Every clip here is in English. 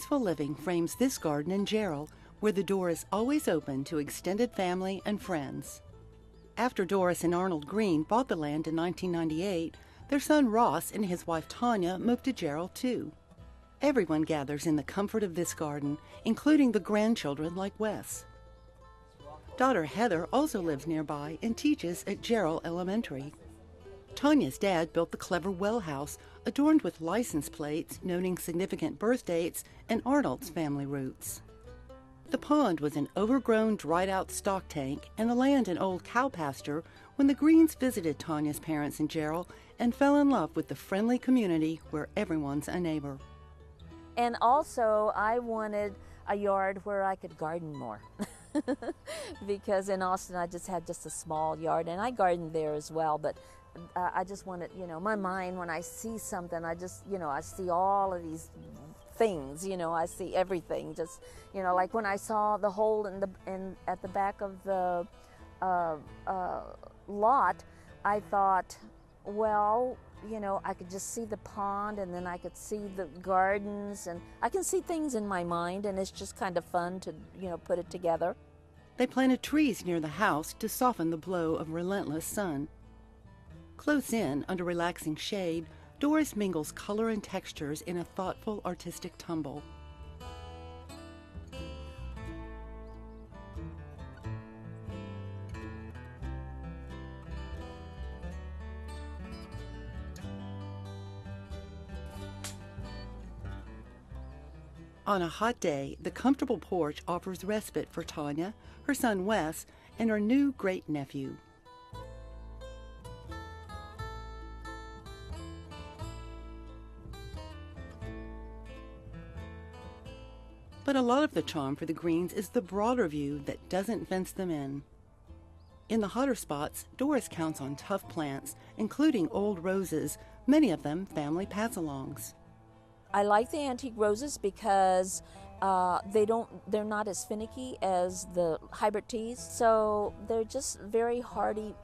peaceful living frames this garden in Jarrell, where the door is always open to extended family and friends. After Doris and Arnold Green bought the land in 1998, their son Ross and his wife Tanya moved to Jarrell too. Everyone gathers in the comfort of this garden, including the grandchildren like Wes. Daughter Heather also lives nearby and teaches at Jarrell Elementary. Tanya's dad built the clever well house, adorned with license plates noting significant birth dates and Arnold's family roots. The pond was an overgrown, dried-out stock tank and the land an old cow pasture when the Greens visited Tanya's parents in Jarrell and fell in love with the friendly community where everyone's a neighbor. And also, I wanted a yard where I could garden more. Because in Austin, I just had a small yard, and I gardened there as well, but I just wanted, my mind, when I see something, I see all of these things, I see everything. Just, like when I saw the hole at the back of the lot, I thought, well, I could just see the pond, and then I could see the gardens, and I can see things in my mind, and it's just kind of fun to, put it together. They planted trees near the house to soften the blow of relentless sun. Close in, under relaxing shade, Doris mingles color and textures in a thoughtful, artistic tumble. On a hot day, the comfortable porch offers respite for Tanya, her son Wes, and her new great-nephew. But a lot of the charm for the Greens is the broader view that doesn't fence them in. In the hotter spots, Doris counts on tough plants, including old roses, many of them family passalongs. I like the antique roses because they're not as finicky as the hybrid teas, so they're just very hardy,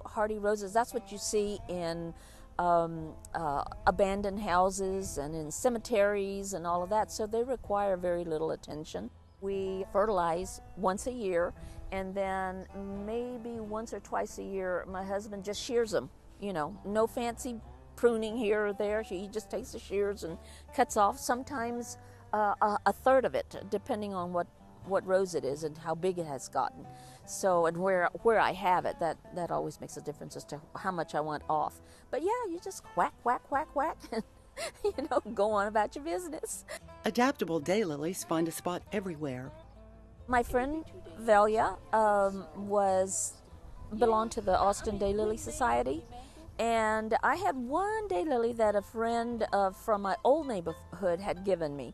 hardy roses. That's what you see in abandoned houses and in cemeteries and all of that, so they require very little attention. We fertilize once a year, and then maybe once or twice a year my husband just shears them, no fancy pruning here or there. He just takes the shears and cuts off sometimes a third of it, depending on what rose it is and how big it has gotten. So, and where I have it, that always makes a difference as to how much I want off. But yeah, you just whack, whack, whack, whack, and go on about your business. Adaptable Daylilies find a spot everywhere. My friend Velia belonged to the Austin Daylily Society. And I had one daylily that a friend from my old neighborhood had given me.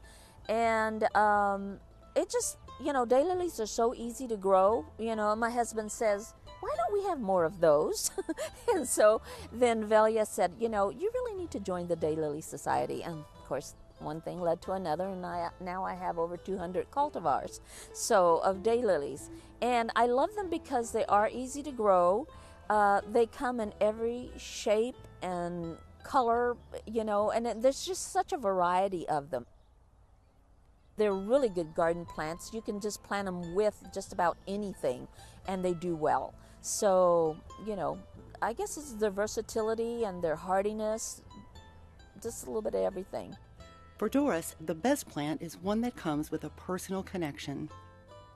And it just, daylilies are so easy to grow. My husband says, why don't we have more of those? And so then Velia said, you really need to join the Daylily Society. And of course, one thing led to another, and now I have over 200 cultivars of daylilies. And I love them because they are easy to grow. They come in every shape and color, and there's just such a variety of them. They're really good garden plants. You can just plant them with just about anything, and they do well. So, I guess it's their versatility and their hardiness, just a little bit of everything. For Doris, the best plant is one that comes with a personal connection.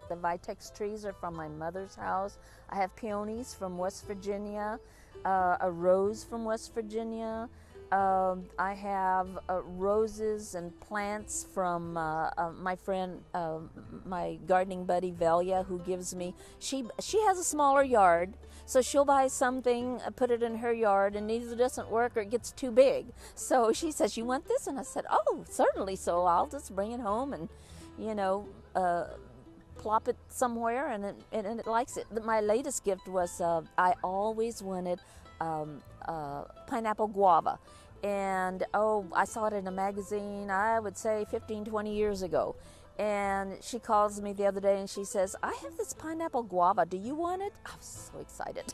The vitex trees are from my mother's house. I have peonies from West Virginia, a rose from West Virginia. I have roses and plants from my friend, my gardening buddy Velia, who gives me. She has a smaller yard, so she'll buy something, put it in her yard, and either doesn't work or it gets too big. So she says, "You want this?" And I said, "Oh, certainly." So I'll just bring it home and, plop it somewhere, and it likes it. My latest gift was I always wanted pineapple guava, and I saw it in a magazine, I would say 15-20 years ago, and she calls me the other day and she says, "I have this pineapple guava, do you want it?" I was so excited.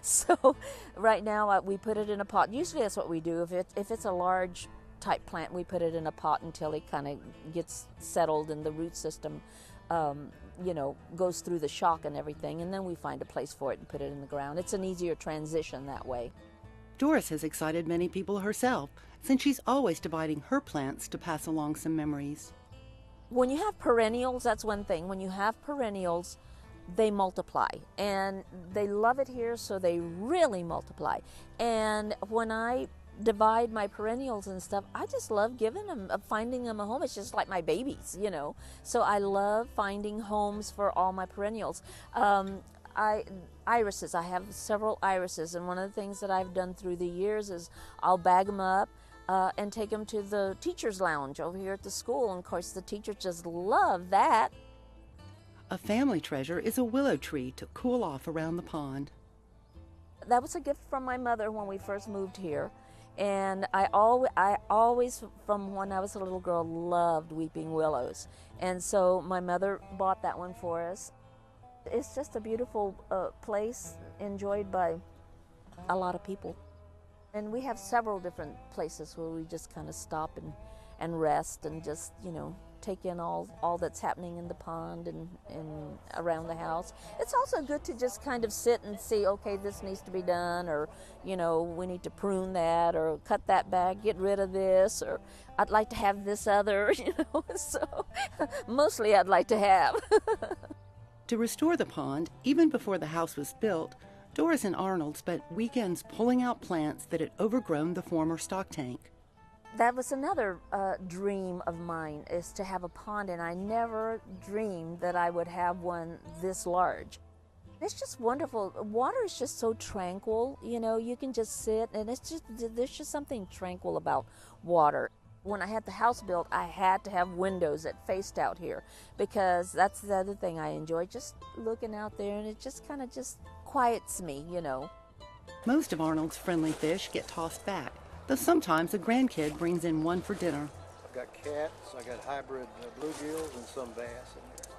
So right now we put it in a pot. Usually that's what we do. If it's a large type plant. We put it in a pot until it kind of gets settled and the root system, goes through the shock and everything, and then we find a place for it and put it in the ground. It's an easier transition that way. Doris has excited many people herself, since she's always dividing her plants to pass along some memories. When you have perennials, that's one thing. When you have perennials, they multiply, and they love it here, so they really multiply. And when I divide my perennials and stuff, I just love finding them a home. It's just like my babies, So I love finding homes for all my perennials. Irises, I have several irises, and one of the things that I've done through the years is I'll bag them up and take them to the teacher's lounge over here at the school, and of course the teachers just love that. A family treasure is a willow tree to cool off around the pond. That was a gift from my mother when we first moved here, and I always, from when I was a little girl, loved weeping willows, and so my mother bought that one for us. It's just a beautiful place, enjoyed by a lot of people. And we have several different places where we just kind of stop and rest and just, take in all that's happening in the pond and around the house. It's also good to just kind of sit and see, okay, this needs to be done, or, we need to prune that, or cut that back, get rid of this, or I'd like to have this other, So mostly I'd like to have. To restore the pond, even before the house was built, Doris and Arnold spent weekends pulling out plants that had overgrown the former stock tank. That was another dream of mine, is to have a pond, and I never dreamed that I would have one this large. It's just wonderful. Water is just so tranquil, you can just sit, and there's just something tranquil about water. When I had the house built, I had to have windows that faced out here, because that's the other thing I enjoy, just looking out there, and it just kind of just quiets me, Most of Arnold's friendly fish get tossed back, though sometimes a grandkid brings in one for dinner. I've got cats, I got hybrid bluegills, and some bass in there.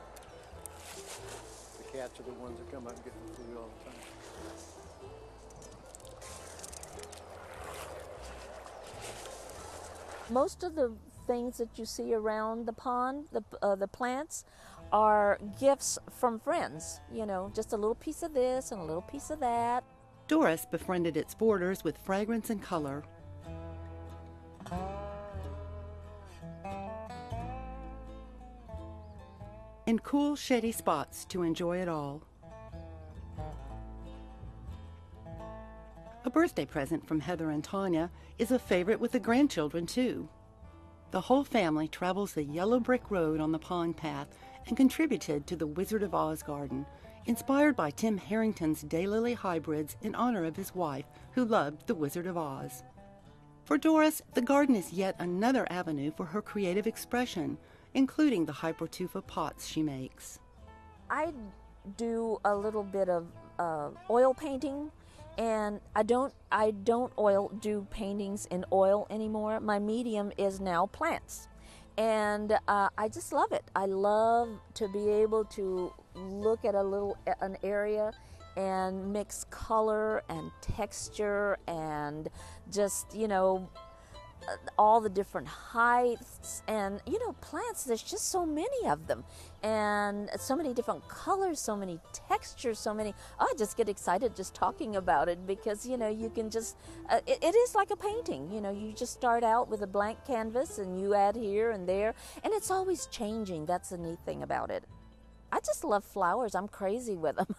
The cats are the ones that come up and get the food all the time. Most of the things that you see around the pond, the plants, are gifts from friends. Just a little piece of this and a little piece of that. Doris befriended its borders with fragrance and color. And cool, shady spots to enjoy it all. A birthday present from Heather and Tanya is a favorite with the grandchildren, too. The whole family travels the yellow brick road on the pond path and contributed to the Wizard of Oz garden, inspired by Tim Harrington's daylily hybrids in honor of his wife, who loved the Wizard of Oz. For Doris, the garden is yet another avenue for her creative expression, including the hypertufa pots she makes. I do a little bit of oil painting, and I don't do paintings in oil anymore. My medium is now plants, and I just love it. I love to be able to look at an area and mix color and texture and just all the different heights, and plants, there's just so many of them, and so many different colors, so many textures, I just get excited just talking about it, because you can just it is like a painting. You just start out with a blank canvas and you add here and there, and it's always changing. That's the neat thing about it. I just love flowers. I'm crazy with them.